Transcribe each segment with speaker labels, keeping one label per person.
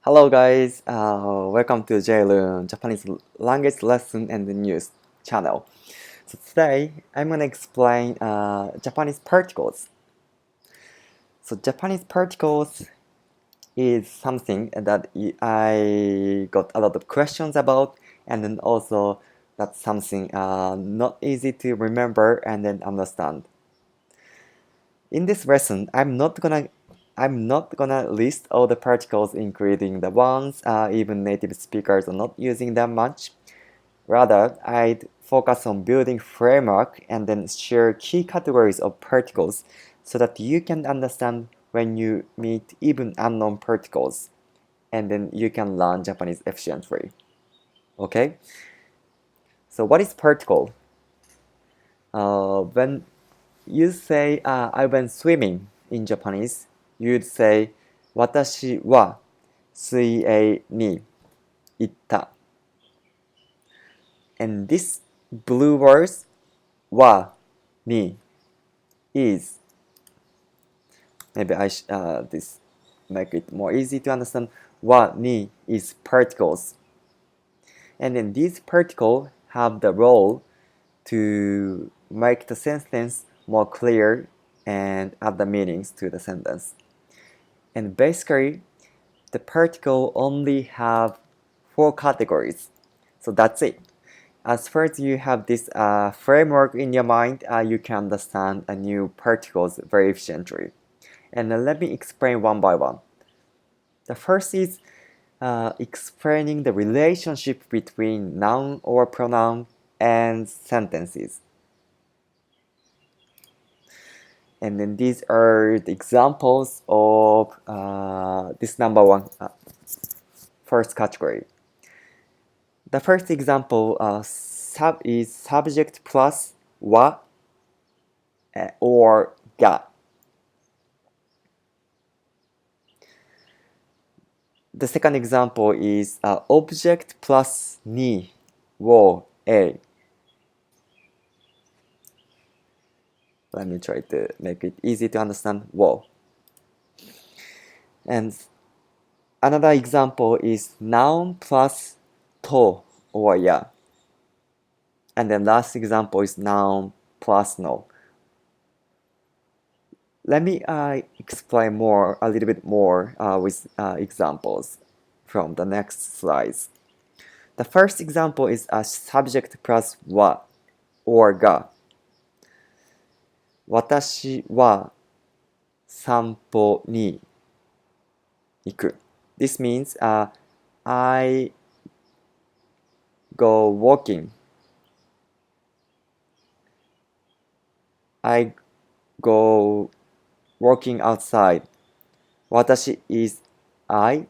Speaker 1: Hello guys, welcome to JLoon, Japanese language lesson and news channel. So today I'm gonna explain Japanese particles. So Japanese particles is something that I got a lot of questions about, and then also that's something not easy to remember and then understand. In this lesson, I'm not gonna list all the particles, including the ones even native speakers are not using that much. Rather, I'd focus on building framework and then share key categories of particles so that you can understand when you meet even unknown particles, and then you can learn Japanese efficiently. Okay? So what is particle? When you say I went swimming in Japanese, you'd say 私は水泳に行った. And this blue words は に is, maybe this make it more easy to understand. は に is particles. And then these particles have the role to make the sentence more clear and add the meanings to the sentence. And basically, the particle only have four categories. So that's it. As far as you have this framework in your mind, you can understand new particles very efficiently. And let me explain one by one. The first is explaining the relationship between noun or pronoun and sentences. And then these are the examples of this number one first category. The first example is subject plus wa or ga. The second example is object plus ni, wo, a. Let me try to make it easy to understand wo. And another example is noun plus to or ya. And then last example is noun plus no. Let me explain a little bit more with examples from the next slides. The first example is a subject plus wa or ga. 私は散歩に行く. This means I go walking. I go walking outside. 私 is I.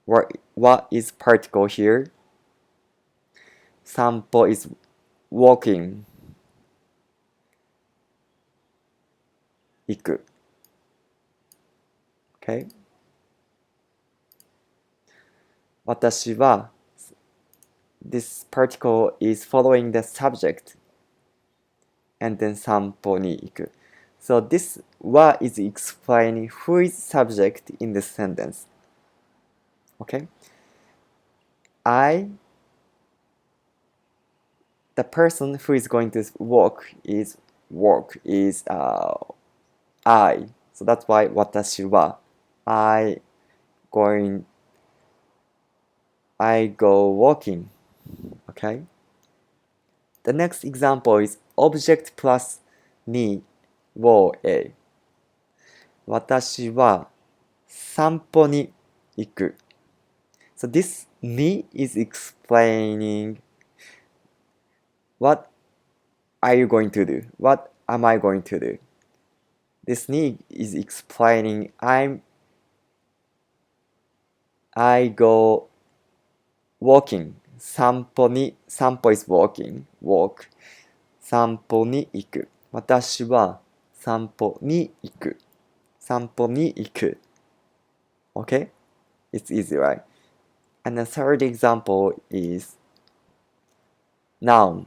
Speaker 1: What is particle here? 散歩 is walking. 行く. Okay? 私は this particle is following the subject and then 散歩に行く. So this wa is explaining who is subject in this sentence. Okay? The person who is going to walk is I. So that's why 私は I go walking. Okay? The next example is object plus ni wo a. 私は散歩に行く. So this ni is explaining what are you going to do? What am I going to do? This ni is explaining I go walking. 散歩 is walking. Walk. 散歩に行く. 私は散歩に行く. 散歩に行く. Okay? It's easy, right? And the third example is noun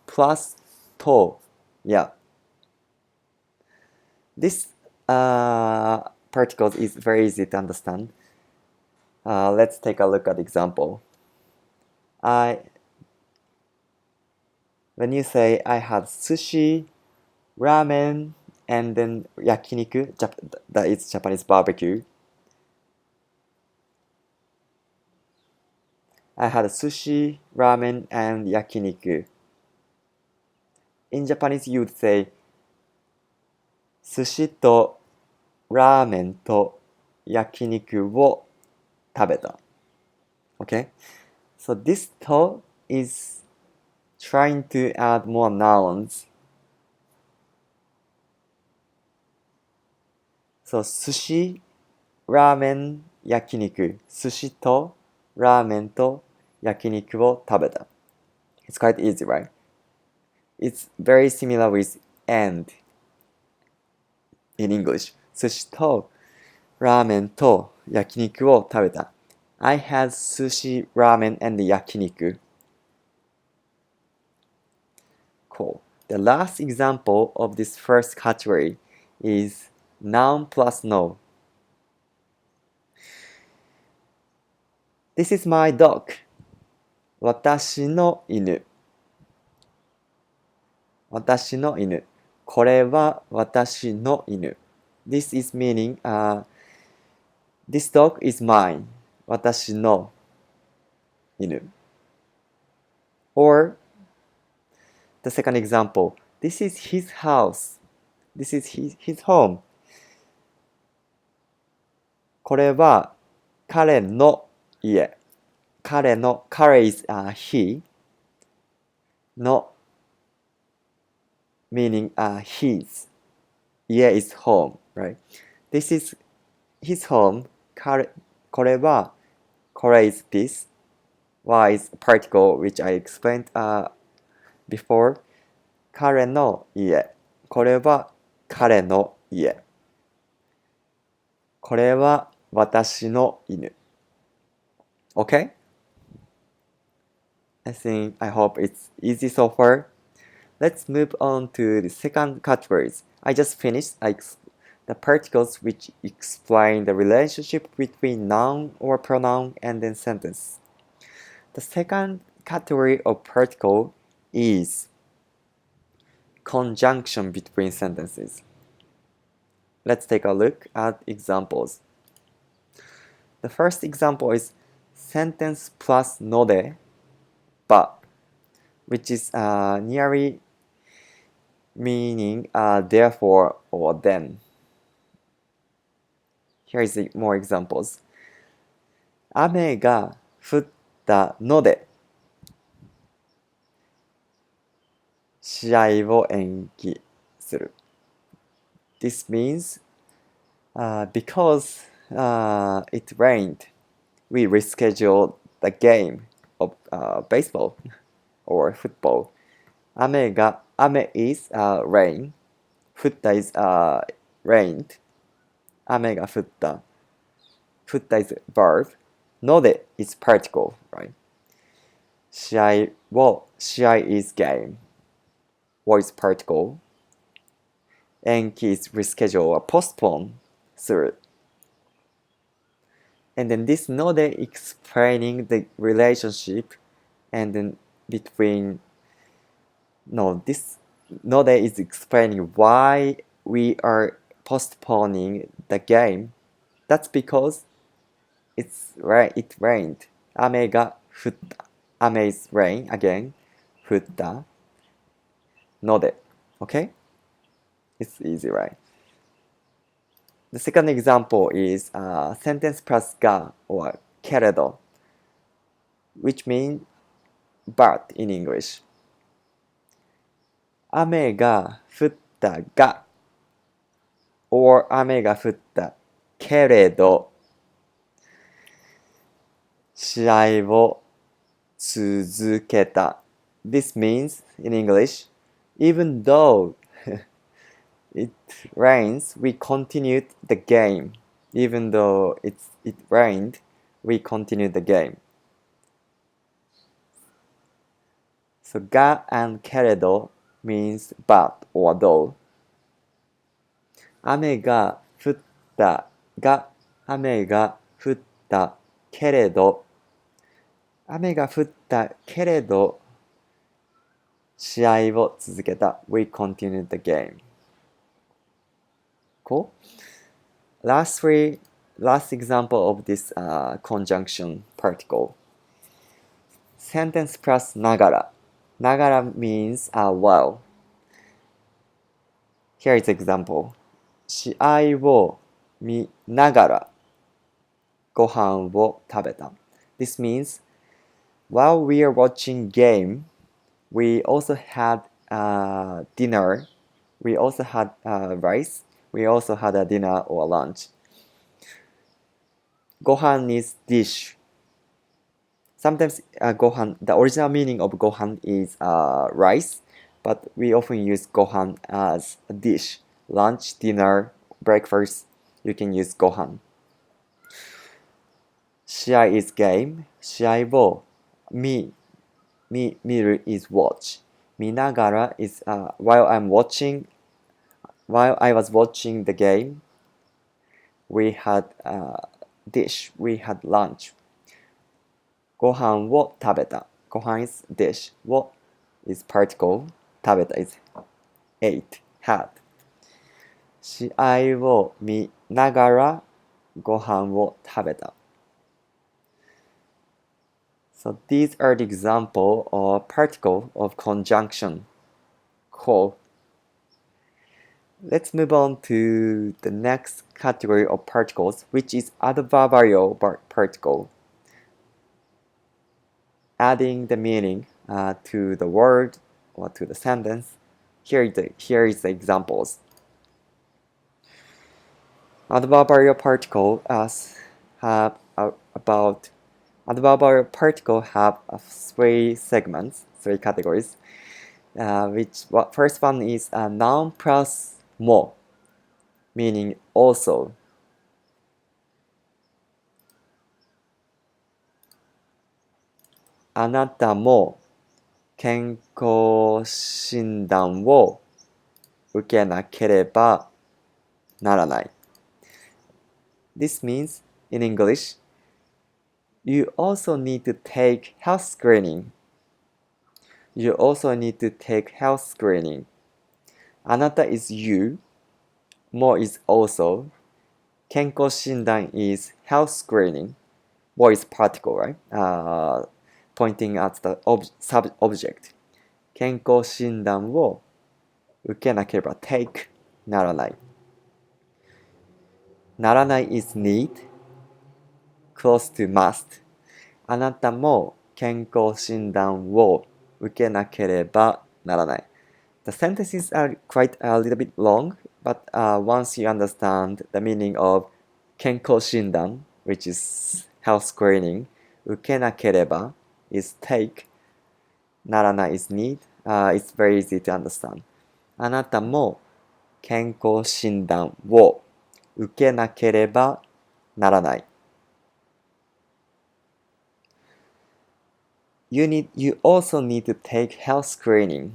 Speaker 1: plus to, yeah. This particle is very easy to understand. Let's take a look at the example. When you say I had sushi, ramen, and then yakiniku, that is Japanese barbecue. I had sushi, ramen, and yakiniku. In Japanese, you would say 寿司とラーメンと焼肉を食べた。Okay? So this to is trying to add more nouns. So 寿司、ラーメン、焼肉。寿司とラーメンと焼肉を食べた。It's quite easy, right? It's very similar with and in English. 寿司とラーメンと焼肉を食べた。I had sushi, ramen, and yakiniku. Cool. The last example of this first category is noun plus no. This is my dog. 私の犬。私の犬。これは私の犬。This is meaning, this dog is mine. 私の犬。Or the second example, this is his house. This is his home. これは彼の家。彼is he. の meaning his. 家 is home, right? This is his home. これはこれ is this. Y is particle which I explained before. 彼の家。これは彼の家。これは私の犬。Okay? I hope it's easy so far. Let's move on to the second categories. I just finished the particles which explain the relationship between noun or pronoun and then sentence. The second category of particle is conjunction between sentences. Let's take a look at examples. The first example is sentence plus node, but, which is nearly meaning therefore or then. Here is more examples. 雨が降ったので試合を延期する。This means because it rained, we rescheduled the game of baseball or football. 雨is rain. 降った is rained. 雨が降った。降った is verb. ので is particle, right? 試合 is game. を is particle. 延期 is reschedule or postpone する。And then this node explaining the relationship and then between this node is explaining why we are postponing the game. That's because it rained. 雨が降った。雨 is rain again. 降った。ので。Okay? It's easy, right? The second example is sentence plus ga or keredo, which means but in English. 雨が降ったが or 雨が降ったけれど試合を続けた。This means in English, even though it rains, we continued the game. Even though it rained, we continued the game. So ga and keredo means but or though. 雨が降ったが雨が降ったけれど、雨が降ったけれど、試合を続けた。We continued the game. Cool? Last example of this conjunction particle. Sentence plus nagara. Nagara means while. Here is example. 試合を見ながらご飯を食べた。This means while we are watching game, we also had dinner. We also had rice. We also had a dinner or lunch. ご飯 is dish. Sometimes gohan, the original meaning of gohan is rice, but we often use gohan as a dish. Lunch, dinner, breakfast, you can use gohan. 試合 is game. 試合を見る is watch. 見ながら is while I was watching the game, we had dish, we had lunch. ご飯を食べた。ご飯 is dish. を is particle. 食べた is ate, had. 試合を見ながらご飯を食べた。So these are the example or particle of conjunction. Cool. Let's move on to the next category of particles, which is adverbial particle. Adding the meaning to the word or to the sentence. Here is the examples. Adverbial particle adverbial particle have three segments, three categories. First one is noun plus mo, meaning also. あなたも健康診断を受けなければならない。This means, in English, you also need to take health screening. You also need to take health screening. あなた is you, mo is also, 健康診断 is health screening, mo is particle, right? Pointing at the object. 健康診断を受けなければ take ならない。ならない is need, close to must. あなたも健康診断を受けなければならない。The sentences are quite a little bit long, but once you understand the meaning of 健康診断, which is health screening, 受けなければ is take, ならない is need, it's very easy to understand. あなたも健康診断を受けなければならない。You also need to take health screening.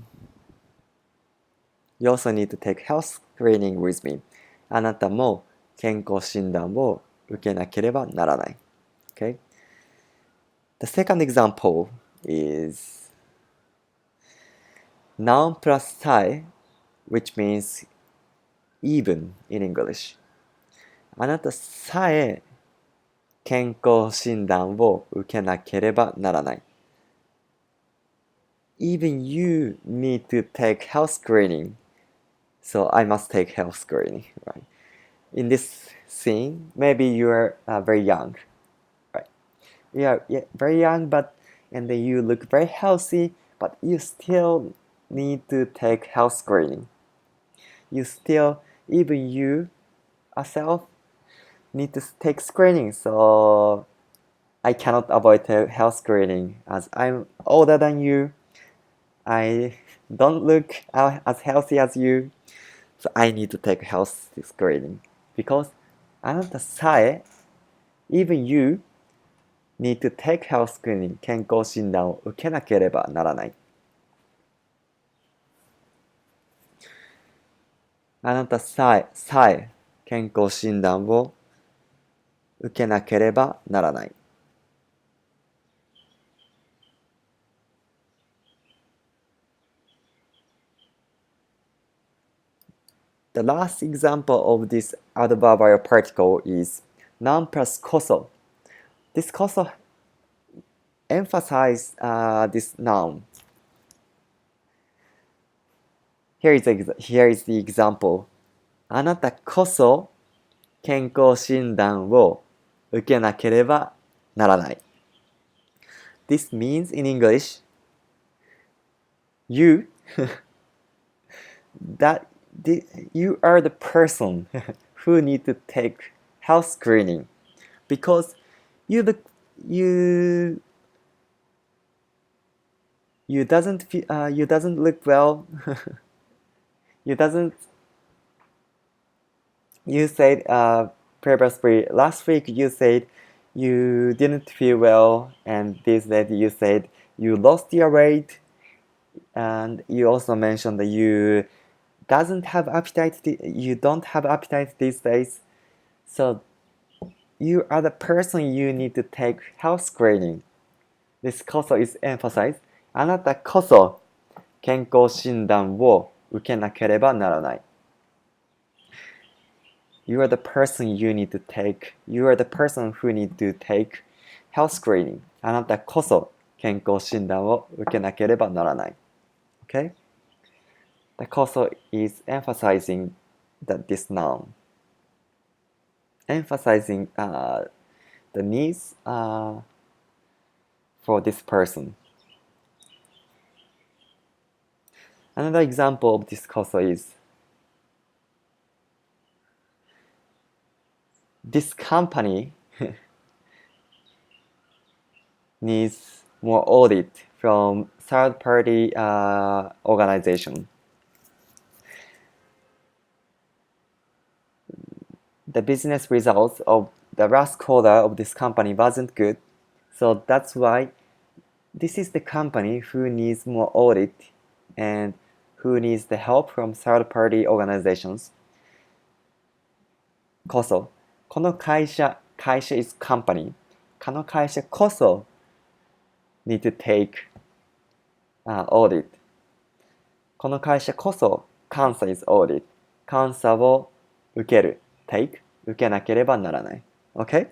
Speaker 1: You also need to take health screening with me. あなたも健康診断を受けなければならない。Okay? The second example is noun plus sai, which means even in English. あなたさえ健康診断を受けなければならない。Even you need to take health screening, so I must take health screening, right? In this scene, maybe you are very young, right? You are very young, and then you look very healthy, but you still need to take health screening. Even you yourself need to take screening, so I cannot avoid health screening as I'm older than you. I don't look as healthy as you, so I need to take health screening because あなたさえ even you need to take health screening 健康診断を受けなければならない。あなたさえ健康診断を受けなければならない。The last example of this adverbial particle is noun plus koso. This koso emphasizes this noun. Here is the example. あなたこそ健康診断を受けなければならない。This means in English, you you are the person who need to take health screening because you doesn't look well. You said previously last week you said you didn't feel well, and this day you said you lost your weight, and you also mentioned that you don't have appetite these days. So you are the person you need to take health screening. This こそ is emphasized. あなたこそ健康診断を受けなければならない。You are the person you need to take. You are the person who need to take health screening. あなたこそ健康診断を受けなければならない。Okay? The こそ is emphasizing this noun. Emphasizing the needs for this person. Another example of this こそ is this company needs more audit from third-party organization. The business results of the last quarter of this company wasn't good, so that's why this is the company who needs more audit and who needs the help from third-party organizations. こそ、この会社 is company. この会社こそ need to take audit. この会社こそ監査 is audit. 監査を受ける take 受けなければならない。Okay?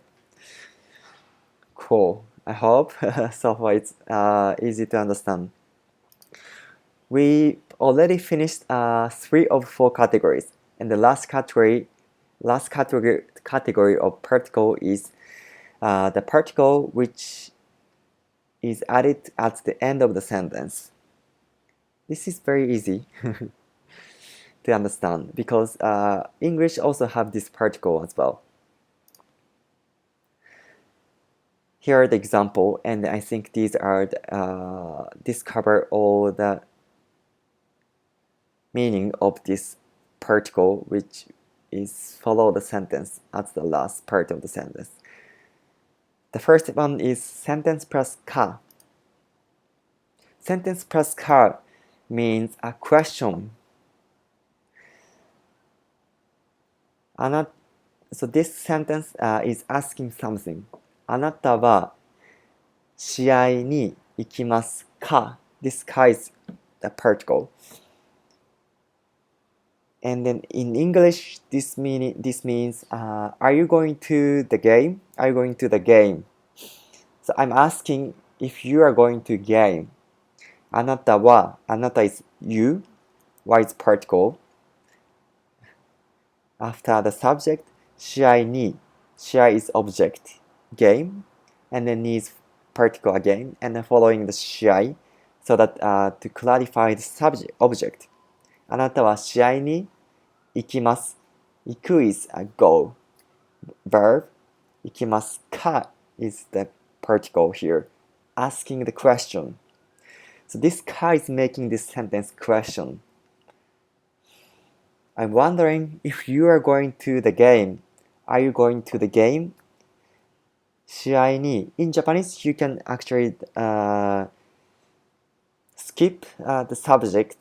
Speaker 1: Cool. I hope so far it's easy to understand. We already finished 3 of 4 categories, and the last category of particle is the particle which is added at the end of the sentence. This is very easy to understand because English also have this particle as well. Here are the example, and I think these are this cover all the meaning of this particle, which is follow the sentence at the last part of the sentence. The first one is sentence plus ka. Sentence plus ka means a question. So this sentence is asking something. あなたは試合に行きますか? This ka is the particle. And then in English, this means are you going to the game? Are you going to the game? So I'm asking if you are going to game. あなたは is you. Y is particle. After the subject, 試合に is object. Game. And then is particle again. And then following the 試合 so that to clarify the subject object. あなたは試合に行きます。行く is a go. Verb. 行きますか is the particle here. Asking the question. So this ka is making this sentence question. I'm wondering if you are going to the game. Are you going to the game? 試合に In Japanese, you can actually skip the subject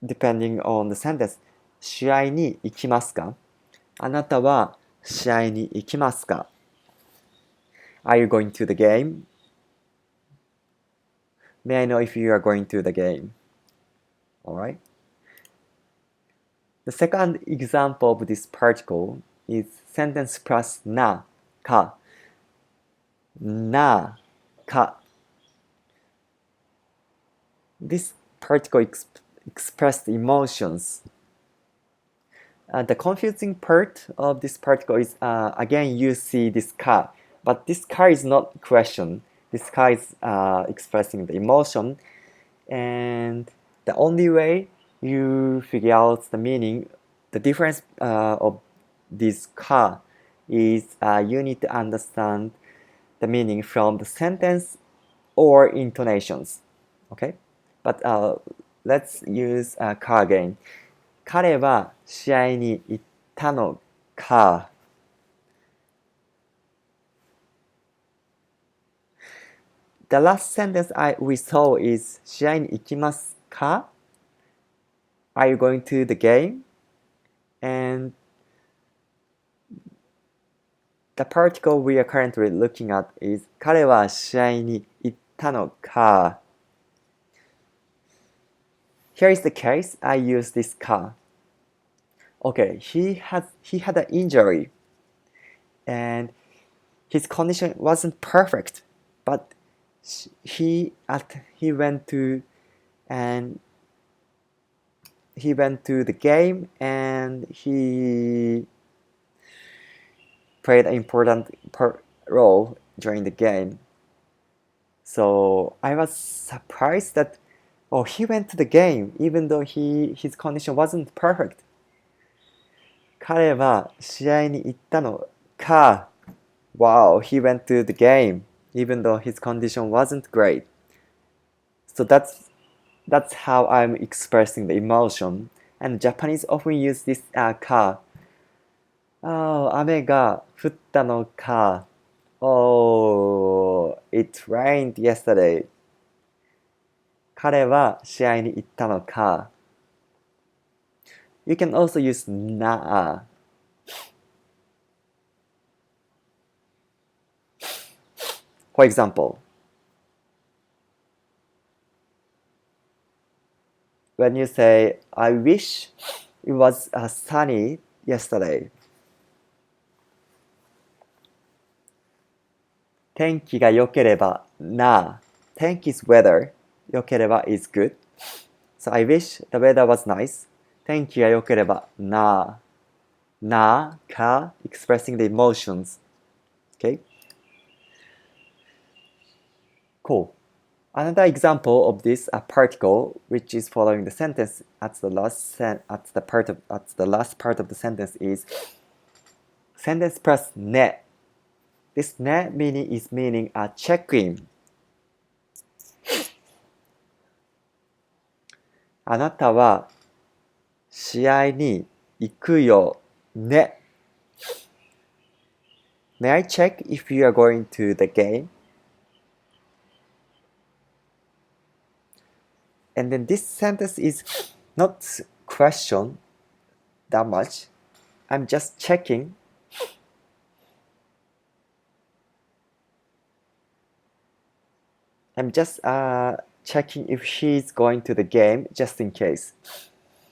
Speaker 1: depending on the sentence. 試合に行きますか? あなたは試合に行きますか? Are you going to the game? May I know if you are going to the game? Alright? The second example of this particle is sentence plus na, ka. Na, ka. This particle expressed emotions. The confusing part of this particle is, again, you see this ka, but this ka is not question. This ka is expressing the emotion, and the only way you figure out the meaning, the difference of this ka is you need to understand the meaning from the sentence or intonations. Okay, but let's use ka again. 彼は試合に行ったのか? The last sentence we saw is 試合に行きますか? Are you going to the game? And the particle we are currently looking at is 彼は試合に行ったのか? Here is the case. I use this ka. Okay, he had an injury, and his condition wasn't perfect, but he went to the game, and he played an important role during the game. So I was surprised that he went to the game even though his condition wasn't perfect. 彼は試合に行ったのか? Wow, he went to the game even though his condition wasn't great. So that's how I'm expressing the emotion. And Japanese often use this ka. Oh, 雨が降ったのか? Oh, it rained yesterday. 彼は試合に行ったのか? You can also use na. For example, when you say, I wish it was sunny yesterday. 天気が良ければな. 天気 is weather. 良ければ is good. So I wish the weather was nice. 天気が良ければな. Na, ka, expressing the emotions. Okay? Cool. Another example of this particle, which is following the sentence at the last part of the sentence, is sentence plus ne. This ne meaning is meaning a check-in. あなたは試合に行くよね. May I check if you are going to the game? And then this sentence is not question that much. I'm just checking. I'm just checking if she's going to the game just in case.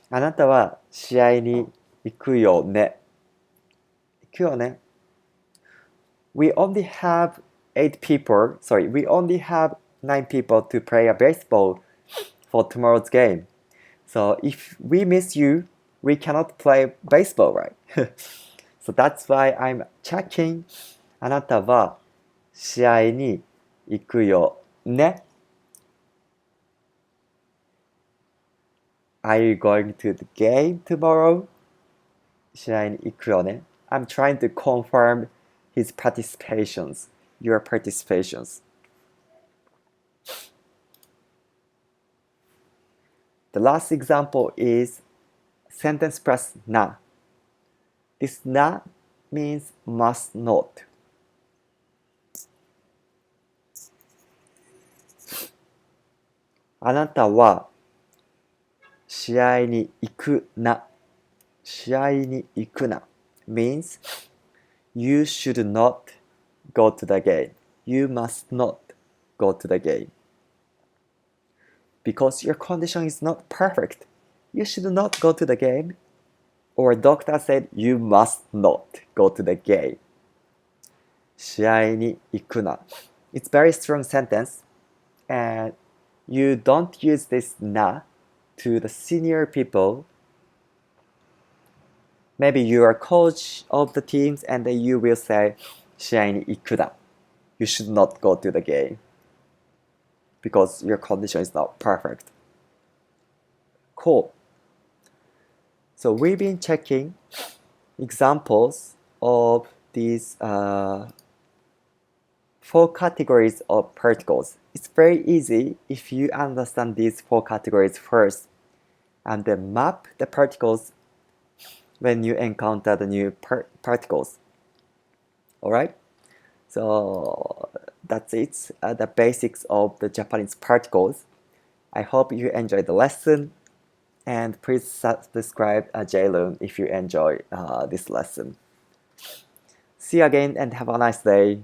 Speaker 1: あなたは試合に行くよね. 行くよね. We only have 9 people to play a baseball for tomorrow's game. So if we miss you, we cannot play baseball, right? So that's why I'm checking. あなたは試合に行くよね. Are you going to the game tomorrow? 試合に行くよね. I'm trying to confirm his participations, your participations. The last example is sentence plus na. This na means must not. あなたは試合に行くな. 試合に行くな means you should not go to the game. You must not go to the game. Because your condition is not perfect, you should not go to the game. or doctor said you must not go to the game. 試合に行くな. It's very strong sentence, and you don't use this na to the senior people. Maybe you are coach of the teams and you will say 試合に行くな. You should not go to the game because your condition is not perfect. Cool. So we've been checking examples of these 4 categories of particles. It's very easy if you understand these 4 categories first and then map the particles when you encounter the new particles. Alright? So that's it, the basics of the Japanese particles. I hope you enjoyed the lesson, and please subscribe Jaylun if you enjoy this lesson. See you again and have a nice day.